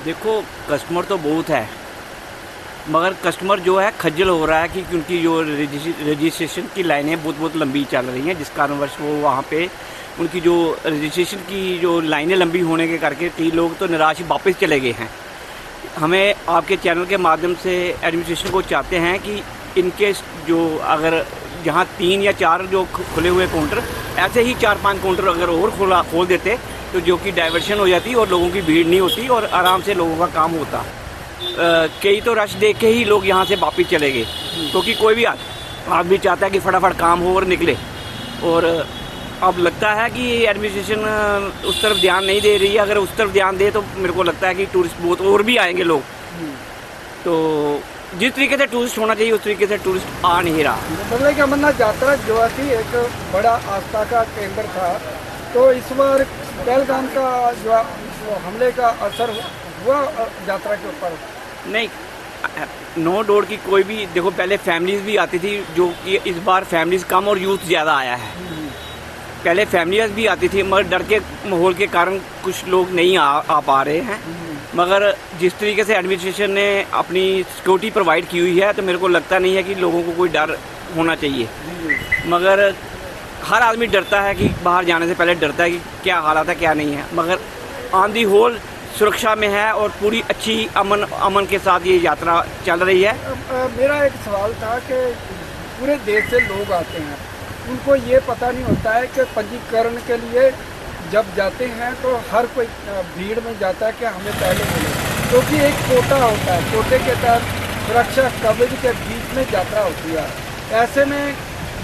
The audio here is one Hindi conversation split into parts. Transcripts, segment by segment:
देखो, कस्टमर तो बहुत है, मगर कस्टमर जो है खज्जल हो रहा है कि उनकी जो रजिस्ट्रेशन की लाइनें बहुत लंबी चल रही हैं, जिस कारणवश वो वहाँ पे उनकी जो रजिस्ट्रेशन की जो लाइनें लंबी होने के करके कई लोग तो निराश वापस चले गए हैं। हमें आपके चैनल के माध्यम से एडमिनिस्ट्रेशन को चाहते हैं कि इनके जो अगर जहाँ 3 या 4 जो खुले हुए काउंटर, ऐसे ही 4-5 काउंटर अगर और खोल देते तो जो कि डाइवर्शन हो जाती और लोगों की भीड़ नहीं होती और आराम से लोगों का काम होता। कई तो रश देख के ही लोग यहाँ से वापस चले गए, क्योंकि कोई भी आदमी चाहता है कि फटाफट काम हो और निकले। और अब लगता है कि एडमिनिस्ट्रेशन उस तरफ ध्यान नहीं दे रही है। अगर उस तरफ ध्यान दे तो मेरे को लगता है कि टूरिस्ट बहुत और भी आएंगे लोग। तो जिस तरीके से टूरिस्ट होना चाहिए उस तरीके से टूरिस्ट आ नहीं रहा। मतलब कि अमरनाथ यात्रा जो थी एक बड़ा आस्था का केंद्र था, तो इस बार पहलगाम का जो हमले का असर हुआ यात्रा के ऊपर? नहीं, नो डाउट की कोई भी देखो, पहले फैमिलीज भी आती थी, जो कि इस बार फैमिलीज कम और यूथ ज़्यादा आया है। पहले फैमिलीज भी आती थी, मगर डर के माहौल के कारण कुछ लोग नहीं आ पा रहे हैं। मगर जिस तरीके से एडमिनिस्ट्रेशन ने अपनी सिक्योरिटी प्रोवाइड की हुई है, तो मेरे को लगता नहीं है कि लोगों को कोई डर होना चाहिए। मगर हर आदमी डरता है कि बाहर जाने से पहले डरता है कि क्या हालात है क्या नहीं है, मगर ऑन दी होल सुरक्षा में है और पूरी अच्छी अमन के साथ ये यात्रा चल रही है। मेरा एक सवाल था कि पूरे देश से लोग आते हैं, उनको ये पता नहीं होता है कि पंजीकरण के लिए जब जाते हैं तो हर कोई भीड़ में जाता है कि हमें पहले मिले, क्योंकि एक कोटा होता है, कोटे के तहत सुरक्षा कवच के बीच में यात्रा होती है। ऐसे में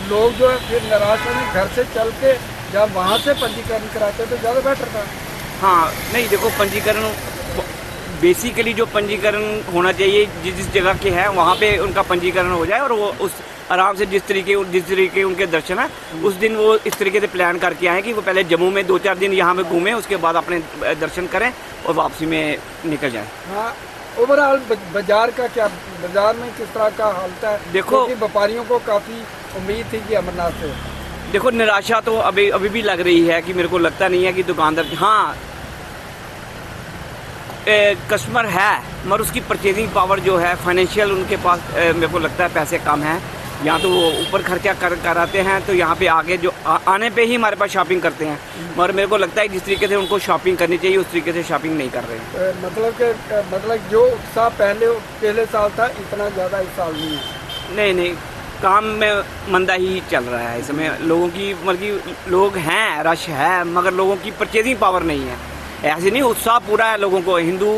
लोग जो है फिर निराश होने घर से चल के जब वहाँ से पंजीकरण कराते तो ज़्यादा बेटर था। हाँ, नहीं देखो, पंजीकरण बेसिकली जो पंजीकरण होना चाहिए जिस जगह के है वहाँ पे उनका पंजीकरण हो जाए और वो उस आराम से जिस तरीके उनके दर्शन है उस दिन वो इस तरीके से प्लान करके आए कि वो पहले जम्मू में 2-4 दिन यहाँ पे घूमें, उसके बाद अपने दर्शन करें और वापसी में निकल जाएं। हाँ, ओवरऑल बाजार का क्या, बाजार में किस तरह का हालत है? देखो, व्यापारियों को काफ़ी उम्मीद थी कि अमरनाथ से, देखो निराशा तो अभी भी लग रही है कि मेरे को लगता नहीं है कि दुकानदार, हाँ कस्टमर है मगर उसकी परचेजिंग पावर जो है फाइनेंशियल उनके पास मेरे को लगता है पैसे कम हैं। यहाँ तो वो ऊपर खर्चा कराते हैं तो यहाँ पे आगे जो आने पे ही हमारे पास शॉपिंग करते हैं, मगर मेरे को लगता है जिस तरीके से उनको शॉपिंग करनी चाहिए उस तरीके से शॉपिंग नहीं कर रहे हैं। मतलब जो उत्साह पहले साल था इतना ज़्यादा इस साल नहीं है। नहीं, काम में मंदा ही चल रहा है इस समय। लोगों की मतलब लोग हैं, रश है, मगर लोगों की परचेजिंग पावर नहीं है। ऐसे नहीं, उत्साह पूरा है लोगों को। हिंदू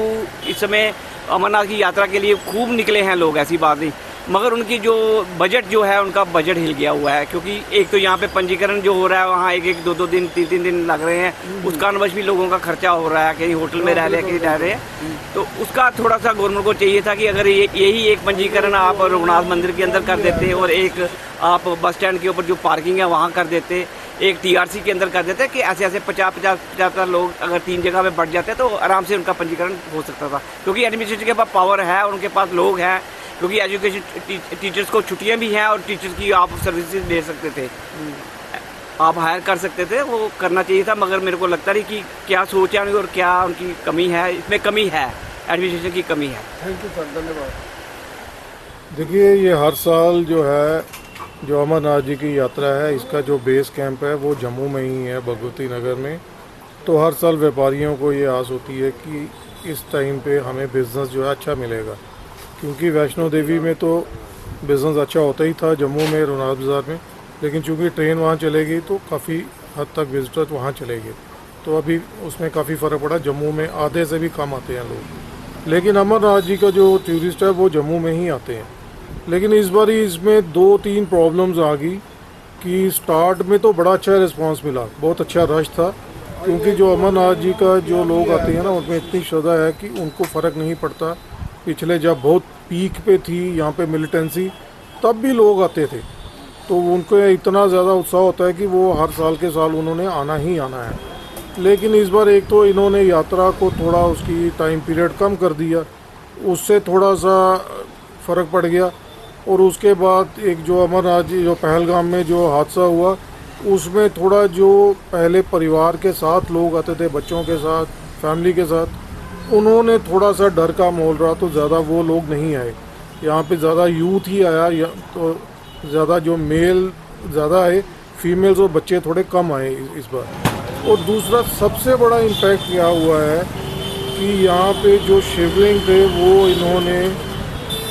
इस समय अमरनाथ की यात्रा के लिए खूब निकले हैं लोग, ऐसी बात नहीं, मगर उनकी जो बजट जो है उनका बजट हिल गया हुआ है। क्योंकि एक तो यहाँ पे पंजीकरण जो हो रहा है वहाँ 1-2 दिन 3-3 दिन लग रहे हैं, उस कारणवश भी लोगों का खर्चा हो रहा है, कहीं होटल में रह रहे हैं, कहीं रह रहे हैं। तो उसका थोड़ा सा गवर्नमेंट को चाहिए था कि अगर यही एक पंजीकरण आप रघुनाथ मंदिर के अंदर कर देते और एक आप बस स्टैंड के ऊपर जो पार्किंग है वहाँ कर देते, एक TRC के अंदर कर देते कि ऐसे 50 लोग अगर 3 जगह पे बढ़ जाते तो आराम से उनका पंजीकरण हो सकता था। क्योंकि एडमिनिस्ट्रेशन के पास पावर है और उनके पास लोग हैं, क्योंकि एजुकेशन टीचर्स को छुट्टियां भी हैं और टीचर्स की आप सर्विसेज दे सकते थे, आप हायर कर सकते थे, वो करना चाहिए था। मगर मेरे को लगता नहीं कि क्या सोचा और क्या उनकी कमी है, इसमें कमी है, एडमिनिस्ट्रेशन की कमी है। थैंक यू सर, धन्यवाद। देखिए, ये हर साल जो है जो अमरनाथ जी की यात्रा है इसका जो बेस कैंप है वो जम्मू में ही है, भगवती नगर में। तो हर साल व्यापारियों को ये आस होती है कि इस टाइम पे हमें बिज़नेस जो है अच्छा मिलेगा, क्योंकि वैष्णो देवी में तो बिज़नेस अच्छा होता ही था, जम्मू में रघुनाथ बाज़ार में, लेकिन चूँकि ट्रेन वहाँ चलेगी तो काफ़ी हद तक विजिटर्स वहाँ चले गए, तो अभी उसमें काफ़ी फ़र्क पड़ा। जम्मू में आधे से भी कम आते हैं लोग, लेकिन अमरनाथ जी का जो टूरिस्ट है वो जम्मू में ही आते हैं। लेकिन इस बार इसमें 2-3 प्रॉब्लम्स आ गई कि स्टार्ट में तो बड़ा अच्छा रिस्पांस मिला, बहुत अच्छा रश था, क्योंकि जो अमरनाथ जी का जो लोग आते हैं ना उनमें इतनी श्रद्धा है कि उनको फ़र्क नहीं पड़ता। पिछले जब बहुत पीक पे थी यहाँ पे मिलिटेंसी, तब भी लोग आते थे, तो उनको इतना ज़्यादा उत्साह होता है कि वो हर साल के साल उन्होंने आना ही आना है। लेकिन इस बार एक तो इन्होंने यात्रा को थोड़ा उसकी टाइम पीरियड कम कर दिया, उससे थोड़ा सा फ़र्क पड़ गया। और उसके बाद एक जो अमरनाथ जी जो पहलगाम में जो हादसा हुआ उसमें थोड़ा जो पहले परिवार के साथ लोग आते थे, बच्चों के साथ, फैमिली के साथ, उन्होंने थोड़ा सा डर का माहौल रहा तो ज़्यादा वो लोग नहीं आए। यहाँ पे ज़्यादा यूथ ही आया, तो ज़्यादा जो मेल ज़्यादा आए, फीमेल्स और बच्चे थोड़े कम आए इस बार। और दूसरा सबसे बड़ा इम्पैक्ट क्या हुआ है कि यहाँ पे जो शिवलिंग थे वो इन्होंने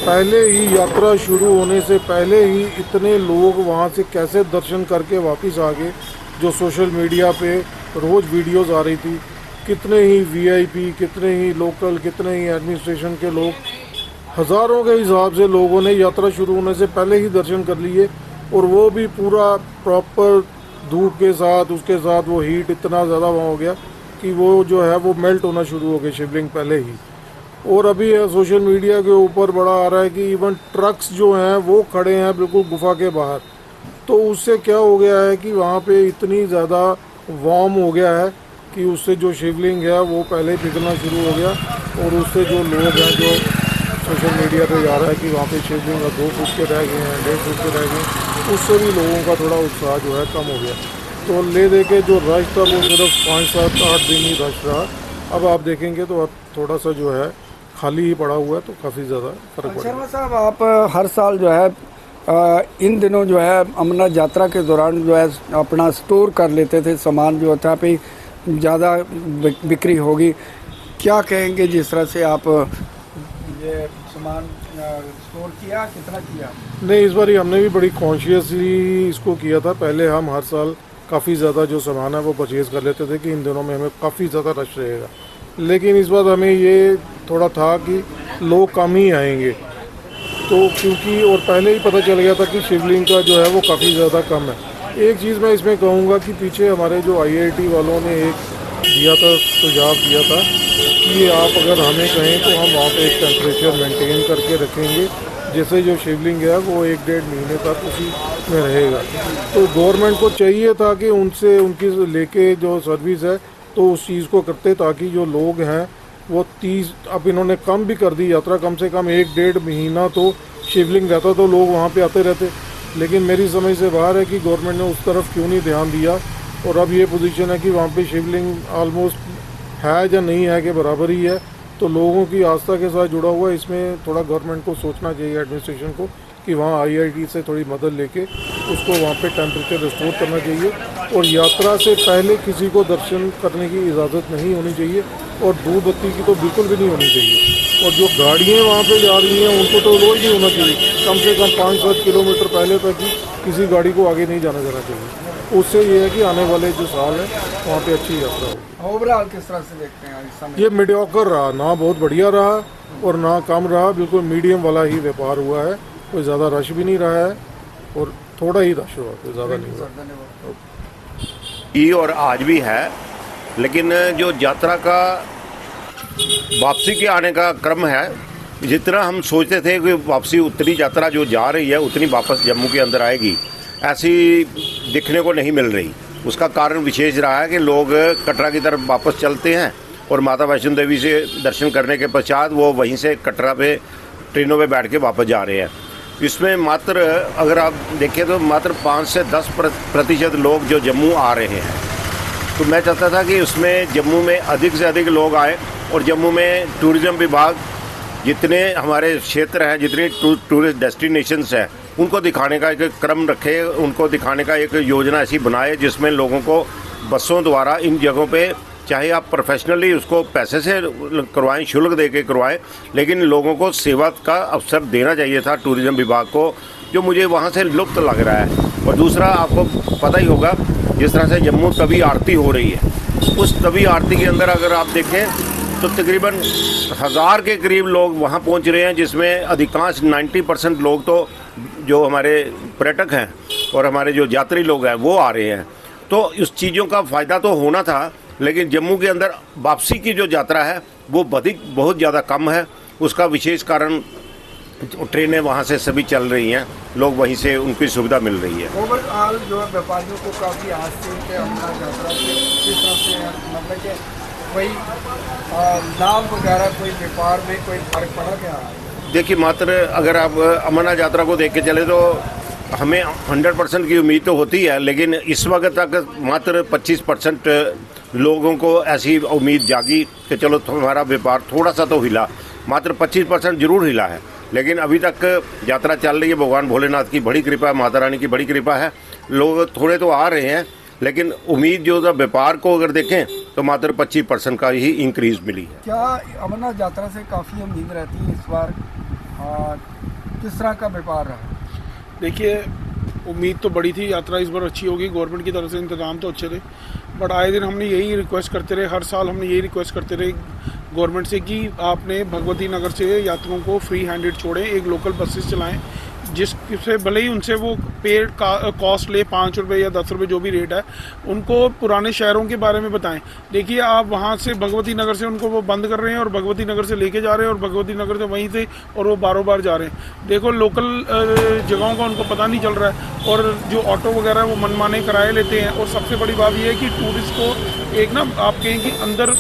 पहले ही, यात्रा शुरू होने से पहले ही इतने लोग वहाँ से कैसे दर्शन करके वापस आ गए, जो सोशल मीडिया पे रोज़ वीडियोस आ रही थी। कितने ही वीआईपी, कितने ही लोकल, कितने ही एडमिनिस्ट्रेशन के लोग, हज़ारों के हिसाब से लोगों ने यात्रा शुरू होने से पहले ही दर्शन कर लिए, और वो भी पूरा प्रॉपर धूप के साथ, उसके साथ वो हीट इतना ज़्यादा वहाँ हो गया कि वो जो है वो मेल्ट होना शुरू हो गए शिवलिंग पहले ही। और अभी सोशल मीडिया के ऊपर बड़ा आ रहा है कि इवन ट्रक्स जो हैं वो खड़े हैं बिल्कुल गुफा के बाहर। तो उससे क्या हो गया है कि वहाँ पे इतनी ज़्यादा वार्म हो गया है कि उससे जो शिवलिंग है वो पहले ही पिघलना शुरू हो गया, और उससे जो लोग हैं जो सोशल मीडिया पे आ रहा है कि वहाँ पे शिवलिंग 2 फुट के रह गए हैं, 1.5 फुट के रह गए, उससे भी लोगों का थोड़ा उत्साह जो है कम हो गया। तो ले दे के जो रश था वो सिर्फ 5, 7, 8 दिन ही रश रहा। अब आप देखेंगे तो अब थोड़ा सा जो है खाली ही पड़ा हुआ है, तो काफ़ी ज़्यादा फर्क पड़ा। शर्मा साहब, आप हर साल जो है इन दिनों जो है अमरनाथ यात्रा के दौरान जो है अपना स्टोर कर लेते थे सामान, जो था पे ज़्यादा बिक्री होगी। क्या कहेंगे जिस तरह से आप ये सामान स्टोर किया, कितना किया? नहीं, इस बार हमने भी बड़ी कॉन्शियसली इसको किया था। पहले हम हर साल काफ़ी ज़्यादा जो सामान है वो परचेज़ कर लेते थे कि इन दिनों में हमें काफ़ी ज़्यादा रश रहेगा, लेकिन इस बार हमें ये थोड़ा था कि लोग कम ही आएंगे। तो क्योंकि और पहले ही पता चल गया था कि शिवलिंग का जो है वो काफ़ी ज़्यादा कम है। एक चीज़ मैं इसमें कहूँगा कि पीछे हमारे जो IIT वालों ने एक दिया था, सुझाव दिया था कि आप अगर हमें कहें तो हम वहाँ पे एक टेम्परेचर मेंटेन करके रखेंगे, जैसे जो शिवलिंग है वो 1-1.5 महीने तक उसी में रहेगा। तो गवर्नमेंट को चाहिए था कि उनसे उनकी लेके जो सर्विस है तो उस चीज़ को करते, ताकि जो लोग हैं वो 30, अब इन्होंने कम भी कर दी यात्रा, कम से कम 1-1.5 महीना तो शिवलिंग रहता तो लोग वहाँ पे आते रहते। लेकिन मेरी समझ से बाहर है कि गवर्नमेंट ने उस तरफ क्यों नहीं ध्यान दिया, और अब ये पोजीशन है कि वहाँ पे शिवलिंग ऑलमोस्ट है या नहीं है के बराबर ही है। तो लोगों की आस्था के साथ जुड़ा हुआ है, इसमें थोड़ा गवर्नमेंट को सोचना चाहिए, एडमिनिस्ट्रेशन को, कि वहाँ IIT से थोड़ी मदद लेके उसको वहाँ पे टेम्परेचर रिस्टोर करना चाहिए। और यात्रा से पहले किसी को दर्शन करने की इजाज़त नहीं होनी चाहिए, और धूप बत्ती की तो बिल्कुल भी नहीं होनी चाहिए। और जो गाड़ियाँ वहाँ पे जा रही हैं उनको तो रोज़ नहीं होना चाहिए, कम से कम 5-7 किलोमीटर पहले तक ही किसी गाड़ी को आगे नहीं जाना चाहिए। उससे ये है कि आने वाले जो साल है वहाँ पे अच्छी यात्रा हो। ओवरऑल किस तरह से देखते हैं इस समय? ये मीडियोकर रहा, ना बहुत बढ़िया रहा और ना कम रहा, बिल्कुल मीडियम वाला ही व्यापार हुआ है। कोई ज़्यादा रश भी नहीं रहा है और थोड़ा ही रश हुआ, कोई ज़्यादा नहीं हुआ। ये और आज भी है, लेकिन जो यात्रा का वापसी के आने का क्रम है, जितना हम सोचते थे कि वापसी उतनी यात्रा जो जा रही है उतनी वापस जम्मू के अंदर आएगी, ऐसी दिखने को नहीं मिल रही। उसका कारण विशेष रहा है कि लोग कटरा की तरफ वापस चलते हैं और माता वैष्णो देवी से दर्शन करने के पश्चात वो वहीं से कटरा पे ट्रेनों पे बैठ के वापस जा रहे हैं। इसमें मात्र अगर आप देखें तो मात्र 5 से 10% लोग जो जम्मू आ रहे हैं। तो मैं चाहता था कि उसमें जम्मू में अधिक से अधिक लोग आए और जम्मू में टूरिज़्म विभाग जितने हमारे क्षेत्र हैं, जितनी टूरिस्ट डेस्टिनेशंस हैं, उनको दिखाने का एक क्रम रखे, उनको दिखाने का एक योजना ऐसी बनाए जिसमें लोगों को बसों द्वारा इन जगहों पे, चाहे आप प्रोफेशनली उसको पैसे से करवाएं, शुल्क दे के करवाएं, लेकिन लोगों को सेवा का अवसर देना चाहिए था टूरिज़्म विभाग को, जो मुझे वहाँ से लुप्त लग रहा है। और दूसरा, आपको पता ही होगा जिस तरह से जम्मू तवी आरती हो रही है, उस तवी आरती के अंदर अगर आप देखें तो तकरीबन 1000 के करीब लोग वहाँ पहुँच रहे हैं, जिसमें अधिकांश 90% लोग तो जो हमारे पर्यटक हैं और हमारे जो यात्री लोग हैं वो आ रहे हैं। तो उस चीज़ों का फ़ायदा तो होना था, लेकिन जम्मू के अंदर वापसी की जो यात्रा है वो बहुत ज़्यादा कम है। उसका विशेष कारण ट्रेनें वहाँ से सभी चल रही हैं, लोग वहीं से उनकी सुविधा मिल रही है। ओवरऑल जो है व्यापारियों को काफ़ी हादसे के अमरनाथ यात्रा से किस तरह से मतलब कि कोई लाभ वगैरह, कोई व्यापार में कोई फर्क पड़ा क्या? देखिए, मात्र अगर आप अमरनाथ यात्रा को देख के चले तो हमें 100% की उम्मीद तो होती है, लेकिन इस वक्त तक मात्र 25% लोगों को ऐसी उम्मीद जागी कि चलो हमारा व्यापार थोड़ा सा तो हिला, मात्र 25% जरूर हिला है, लेकिन अभी तक यात्रा चल रही है। भगवान भोलेनाथ की बड़ी कृपा है, माता रानी की बड़ी कृपा है। लोग थोड़े तो आ रहे हैं, लेकिन उम्मीद जो था व्यापार को अगर देखें तो मात्र 25% का ही इंक्रीज मिली है। क्या अमरनाथ यात्रा से काफ़ी उम्मीद रहती है इस बार? किस तरह का व्यापार रहा? देखिए, उम्मीद तो बड़ी थी, यात्रा इस बार अच्छी होगी, गवर्नमेंट की तरफ से इंतजाम तो अच्छे थे, बट आए दिन हमने यही रिक्वेस्ट करते रहे, हर साल हमने यही रिक्वेस्ट करते रहे गवर्नमेंट से कि आपने भगवती नगर से यात्रियों को फ्री हैंडेड छोड़ें, एक लोकल बसेस चलाएं, जिससे भले ही उनसे वो पेड कॉस्ट ले 5 रुपये या 10 रुपये जो भी रेट है, उनको पुराने शहरों के बारे में बताएं। देखिए, आप वहाँ से भगवती नगर से उनको वो बंद कर रहे हैं और भगवती नगर से लेके जा रहे हैं और भगवती नगर से वहीं से और वो बारों बार जा रहे हैं। देखो, लोकल जगहों का उनको पता नहीं चल रहा है और जो ऑटो वगैरह वो मनमाने किराए लेते हैं। और सबसे बड़ी बात यह है कि टूरिस्ट को एक ना आप कहें कि अंदर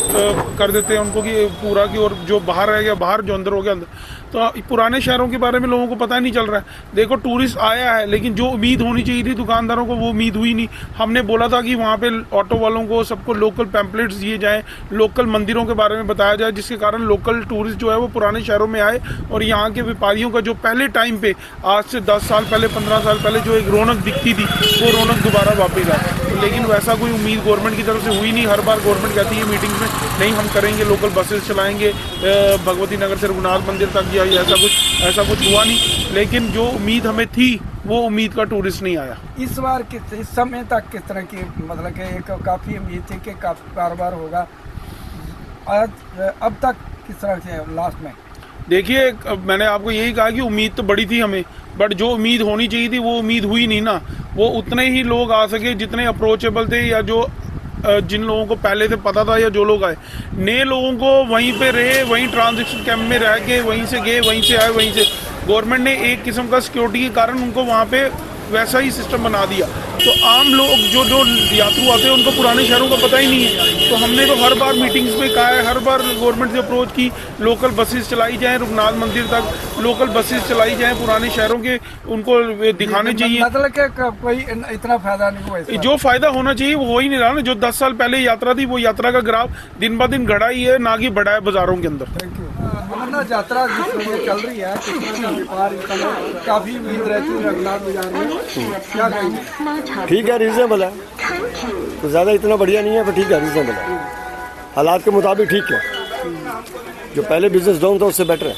कर देते हैं उनको कि पूरा की, और जो बाहर रह गया बाहर, जो अंदर हो गया अंदर। तो पुराने शहरों के बारे में लोगों को पता ही नहीं चल रहा है। देखो, टूरिस्ट आया है, लेकिन जो उम्मीद होनी चाहिए थी दुकानदारों को वो उम्मीद हुई नहीं। हमने बोला था कि वहाँ पे ऑटो वालों को सबको लोकल पैम्पलेट्स दिए जाएं, लोकल मंदिरों के बारे में बताया जाए, जिसके कारण लोकल टूरिस्ट जो है वो पुराने शहरों में आए और यहाँ के व्यापारियों का जो पहले टाइम पे, आज से 10 साल पहले 15 साल पहले जो एक रौनक दिखती थी, वो रौनक दोबारा वापस आए। तो लेकिन वैसा कोई उम्मीद गवर्नमेंट की तरफ से हुई नहीं। हर बार गवर्नमेंट कहती है मीटिंग्स में, नहीं हम करेंगे, लोकल बसेस चलाएंगे भगवती नगर से रघुनाथ मंदिर तक, या ऐसा कुछ हुआ नहीं। लेकिन जो उम्मीद हमें थी वो उम्मीद का टूरिस्ट नहीं आया। इस बार इस समय तक किस तरह की, मतलब कि एक काफ़ी उम्मीद थी कि काफ़ी कारोबार होगा, आज अब तक किस तरह से लास्ट में? देखिए, मैंने आपको यही कहा कि उम्मीद तो बड़ी थी हमें, बट जो उम्मीद होनी चाहिए थी वो उम्मीद हुई नहीं ना। वो उतने ही लोग आ सके जितने अप्रोचेबल थे, या जो जिन लोगों को पहले से पता था, या जो लोग आए। नए लोगों को वहीं पे रहे, वहीं ट्रांजिशन कैंप में रह के, वहीं से गए, वहीं से आए, वहीं से गवर्नमेंट ने एक किस्म का सिक्योरिटी के कारण उनको वहाँ पे वैसा ही सिस्टम बना दिया। तो आम लोग जो यात्रु आते हैं उनको पुराने शहरों का पता ही नहीं है। तो हमने तो हर बार मीटिंग्स में कहा है, हर बार गवर्नमेंट से अप्रोच की, लोकल बसेस चलाई जाएं रघुनाथ मंदिर तक, लोकल बसेस चलाई जाएं पुराने शहरों के, उनको दिखाने चाहिए। मतलब कि कोई इतना फायदा नहीं हुआ। जो फायदा होना चाहिए वो हो ही नहीं रहा ना। जो 10 साल पहले यात्रा थी, वो यात्रा का ग्राफ दिन ब दिन घटा ही है, ना कि बढ़ा है बाजारों के अंदर। Thank you. अमरनाथ यात्रा जिस समय चल रही है, व्यापार काफ़ी उम्मीद रहती है रघुनाथ बाजार में, क्या कहेंगे? ठीक है, रीजनेबल है, तो ज़्यादा इतना बढ़िया नहीं है, पर ठीक है, रीजनेबल है, हालात के मुताबिक ठीक है। जो पहले बिजनेस डाउन था उससे बेटर है।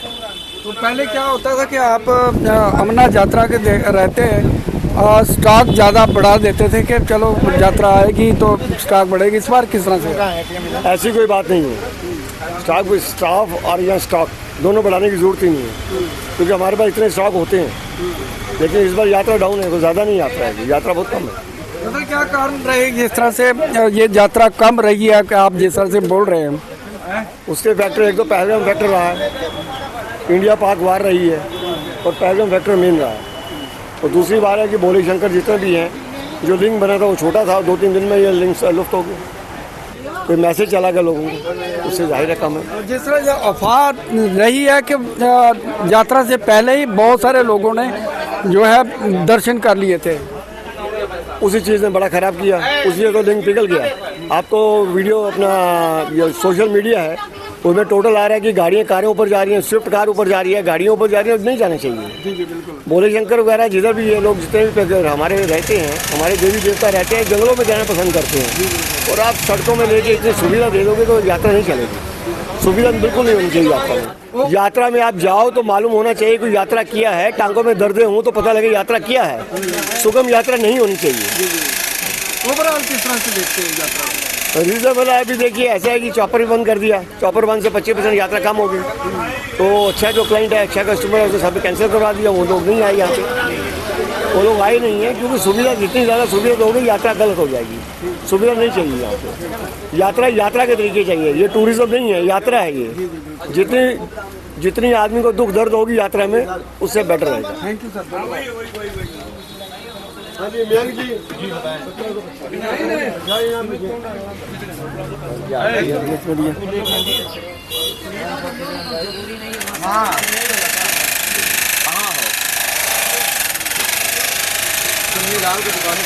तो पहले क्या होता था कि आप अमरनाथ यात्रा के रहते हैं, स्टॉक ज़्यादा बढ़ा देते थे कि चलो यात्रा आएगी तो स्टॉक बढ़ेगी। इस बार किस तरह से? ऐसी कोई बात नहीं है। स्टाफ और या स्टॉक दोनों बढ़ाने की ज़रूरत ही नहीं है, क्योंकि हमारे पास इतने स्टॉक होते हैं। लेकिन इस बार यात्रा डाउन है, कोई ज़्यादा नहीं यात्रा है, यात्रा बहुत कम है। मतलब क्या कारण रहे जिस तरह से ये यात्रा कम रही है कि आप जिस तरह से बोल रहे हैं? उसके फैक्टर एक तो पहलगाम फैक्टर रहा है, इंडिया पाक वार रही है, और पहलगाम फैक्टर मेन रहा है। और दूसरी बात है कि भोले शंकर जितने भी हैं, जो लिंक बना था वो छोटा था, 2-3 दिन में ये लिंक लुप्त हो गया। कोई मैसेज चला गया लोगों को, उससे जाहिर है कम है। जिस तरह से अफवाह रही है कि यात्रा से पहले ही बहुत सारे लोगों ने जो है दर्शन कर लिए थे, उसी चीज़ ने बड़ा ख़राब किया, उसी तो लिंक पिघल गया। आप तो वीडियो अपना सोशल मीडिया है, उसमें टोटल आ रहा है कि गाड़ियाँ कारें ऊपर जा रही हैं, स्विफ्ट कार ऊपर जा रही है, गाड़ियों ऊपर जा रही है, नहीं जाना चाहिए। जी जी बिल्कुल। भोले शंकर वगैरह जिधर भी ये लोग जितने भी हमारे रहते हैं, हमारे देवी देवता रहते हैं, जंगलों में जाना पसंद करते हैं। और आप सड़कों में लेके इतनी सुविधा दे दोगे तो यात्रा नहीं चलेगी। सुविधा बिल्कुल नहीं होनी चाहिए यात्रा में। यात्रा में आप जाओ तो मालूम होना चाहिए कोई यात्रा किया है, टांगों में दर्दें हों तो पता लगे यात्रा किया है। सुगम यात्रा नहीं होनी चाहिए। ओवरऑल किस तरह से देखते हैं यात्रा? रीजनेबल है। अभी देखिए ऐसा है कि चॉपर भी बंद कर दिया, चॉपर बंद से 25% यात्रा कम हो गई। तो अच्छा जो क्लाइंट है, अच्छा कस्टमर है, उसे सब कैंसिल करवा दिया, वो लोग नहीं आए यहाँ पे, वो लोग आए नहीं है, क्योंकि सुविधा जितनी ज़्यादा सुविधा दोगे यात्रा गलत हो जाएगी। सुविधा नहीं चाहिए यहाँ पे, यात्रा के तरीके चाहिए। ये टूरिज्म नहीं है, यात्रा है ये। जितनी आदमी को दुख दर्द होगी यात्रा में, उससे बेटर रहेगा। Thank you sir. हाँ जी, मैम जी हाँ सुन्नी लाल की दुकान